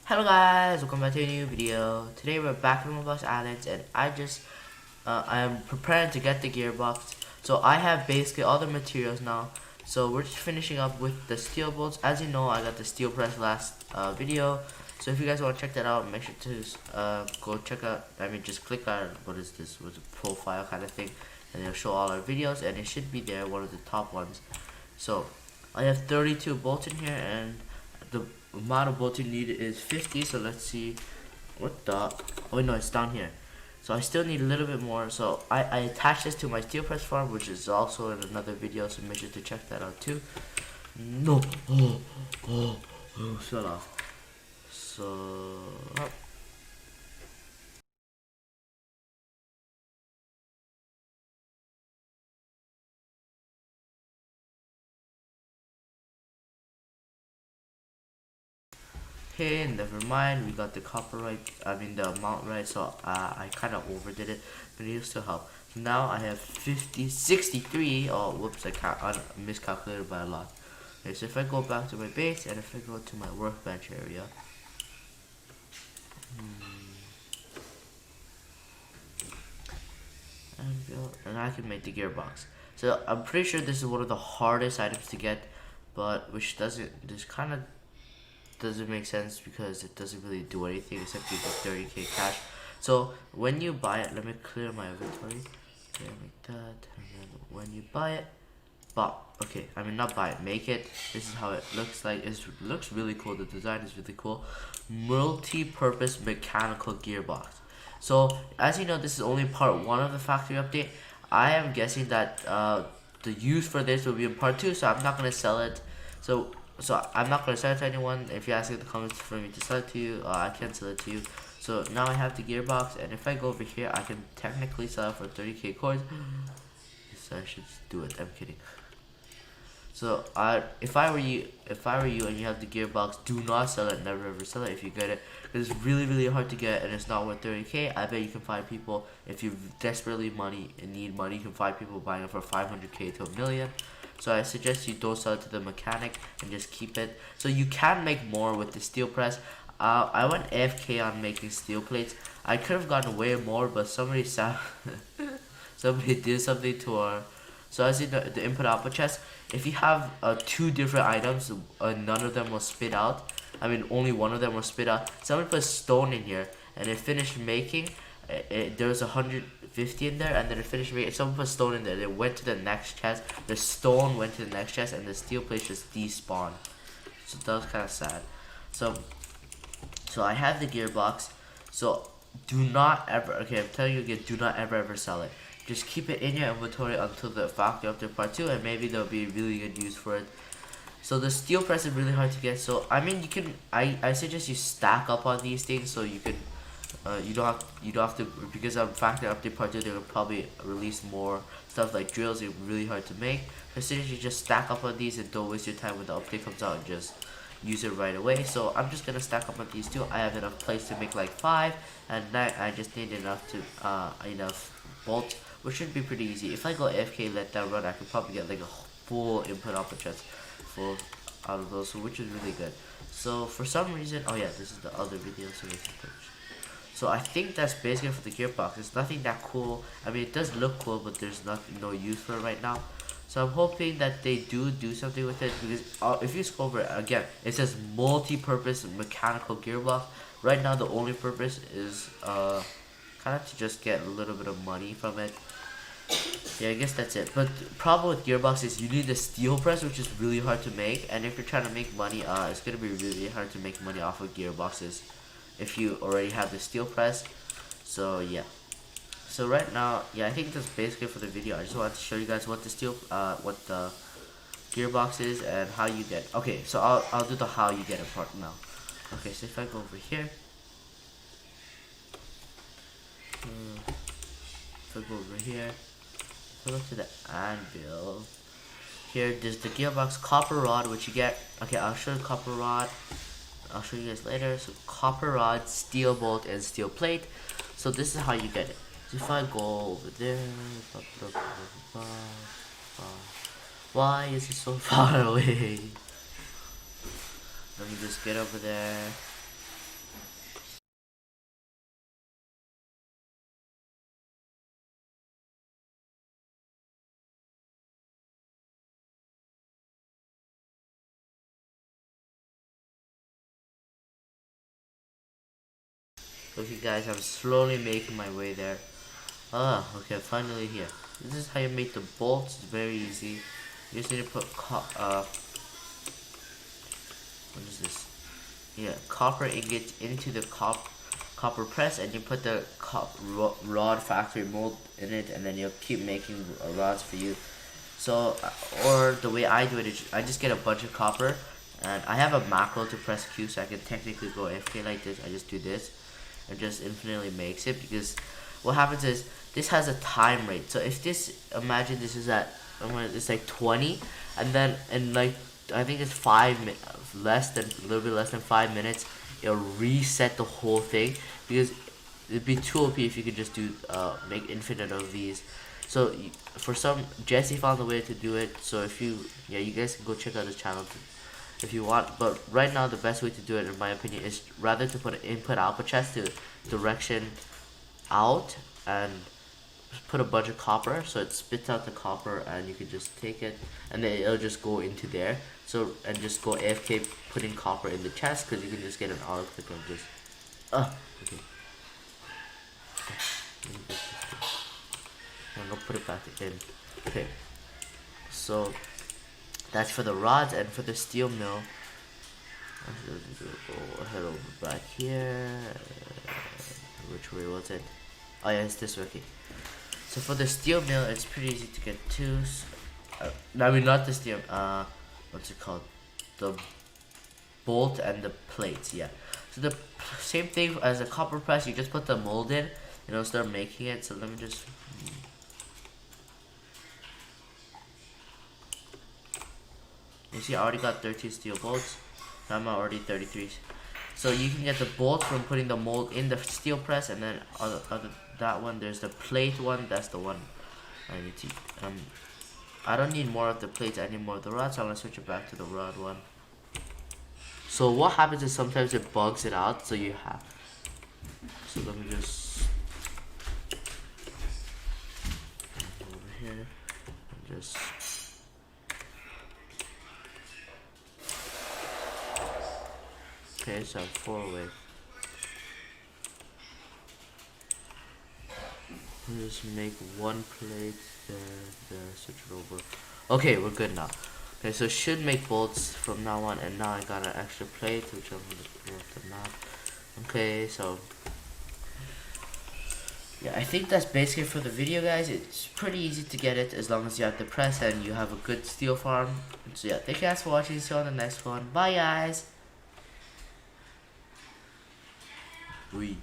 Hello guys, welcome back to a new video. Today we're back in ROBLOX Islands and I am preparing to get the gearbox. So I have basically all the materials now. So we're just finishing up with the steel bolts. As you know, I got the steel press last video. So if you guys want to check that out, make sure to go check out, just click on, what is this, with a profile kind of thing. And it'll show all our videos and it should be there, one of the top ones. So I have 32 bolts in here and the amount of bolts you need is 50. So let's see what the, oh no, it's down here. So I still need a little bit more. So I attached this to my steel press farm, which is also in another video, so make sure to check that out too. No, shut off. So okay, never mind, we got the the amount right, so I kind of overdid it, but it'll still help. So now I have 63. Oh whoops, I miscalculated by a lot. Okay, so if I go back to my base and if I go to my workbench area, and I can make the gearbox. So I'm pretty sure this is one of the hardest items to get, but which kind of doesn't make sense because it doesn't really do anything except you get 30k cash. So when you buy it, let me clear my inventory. Okay, like that. And then when you buy it, not buy it, make it. This is how it looks like. It looks really cool. The design is really cool. Multi-purpose mechanical gearbox. So as you know, this is only part 1 of the factory update. I am guessing that the use for this will be in part 2, so I'm not gonna sell it. So I'm not gonna sell it to anyone. If you ask in the comments for me to sell it to you, I can sell it to you. So now I have the gearbox, and if I go over here, I can technically sell it for 30k coins. So I should do it. I'm kidding. So if I were you and you have the gearbox, do not sell it. Never ever sell it if you get it, because it's really hard to get and it's not worth 30k. I bet you can find people, if you desperately need money, you can find people buying it for 500k to 1 million. So I suggest you don't sell it to the mechanic and just keep it. So you can make more with the steel press. I went AFK on making steel plates. I could have gotten way more, but somebody somebody did something to our. So as you know, the input output chest, if you have 2 different items, none of them will spit out. Only one of them will spit out. Someone put stone in here and it finished making. There was 150 in there, and then it finished making. Someone put stone in there. It went to the next chest. The stone went to the next chest, and the steel plate just despawned. So that was kind of sad. So I have the gearbox. So do not ever. Okay, I'm telling you again. Do not ever sell it. Just keep it in your inventory until the factory update part 2, and maybe there'll be really good use for it. So the steel press is really hard to get. So you can. I suggest you stack up on these things so you can. You don't have to, because on factory update part 2 they will probably release more stuff like drills. They're really hard to make. As soon as you just stack up on these and don't waste your time when the update comes out and just use it right away. So I'm just gonna stack up on these 2. I have enough plates to make like 5, and now I just need enough bolts, which should be pretty easy. If I go AFK, let that run, I could probably get like a full input output chest full out of those, which is really good. So for some reason, oh yeah, this is the other video. So I think that's basically for the gearbox. It's nothing that cool. It does look cool, but there's no use for it right now. So I'm hoping that they do something with it, because if you scroll over it again, it says multi-purpose mechanical gearbox. Right now, the only purpose is kind of to just get a little bit of money from it. Yeah, I guess that's it. But the problem with gearbox is you need the steel press, which is really hard to make. And if you're trying to make money, it's gonna be really hard to make money off of gearboxes if you already have the steel press. So yeah. So right now, yeah, I think that's basically for the video. I just wanted to show you guys what the gearbox is and how you get it. Okay, so I'll do the how you get it part now. Okay, so if I go over here, if I go over here, if I go to the anvil, here there's the gearbox copper rod, which you get. Okay, I'll show you copper rod. I'll show you guys later. So copper rod, steel bolt, and steel plate. So this is how you get it. So if I go over there, why is it so far away? let me just get over there. Okay guys, I'm slowly making my way there. Ah, okay, I'm finally here. This is how you make the bolts. It's very easy. You just need to put what is this? Yeah, copper ingot into the copper press, and you put the rod factory mold in it, and then you'll keep making rods for you. So, or the way I do it is I just get a bunch of copper, and I have a macro to press Q, so I can technically go AFK like this. I just do this, and just infinitely makes it, because what happens is this has a time rate. So if this, imagine this is at, it's like 20, and then in like, I think it's a little bit less than 5 minutes, it'll reset the whole thing, because it'd be too OP if you could just do make infinite of these. So for some, Jesse found a way to do it. So if you, yeah, you guys can go check out his channel if you want. But right now, the best way to do it, in my opinion, is rather to put an input-output chest to direction out and put a bunch of copper, so it spits out the copper, and you can just take it, and then it'll just go into there. So, and just go AFK putting copper in the chest, because you can just get an auto click of this. Okay. I'm gonna put it back in. Okay. So that's for the rods, and for the steel mill, go head over back here. Which way was it? Oh yeah, it's this way. Okay. So for the steel mill, it's pretty easy to get to. I mean, not the steel. What's it called? The bolt and the plates. Yeah. So the same thing as a copper press. You just put the mold in, and it'll start making it. So let me just. You see, I already got 13 steel bolts. I'm already 33. So you can get the bolt from putting the mold in the steel press, and then other that one, there's the plate one. That's the one I need to. I don't need more of the plates. I need more of the rods. So I'm gonna switch it back to the rod one. So what happens is sometimes it bugs it out. So you have. So let me just over here and just. Okay, so I'm 4 away. Just make one plate there, switch it over. Okay, we're good now. Okay, so should make bolts from now on, and now I got an extra plate, which I'm gonna put off the map. Okay, so yeah, I think that's basically for the video, guys. It's pretty easy to get it as long as you have the press and you have a good steel farm. So yeah, thank you guys for watching. See you on the next one. Bye, guys. Oui.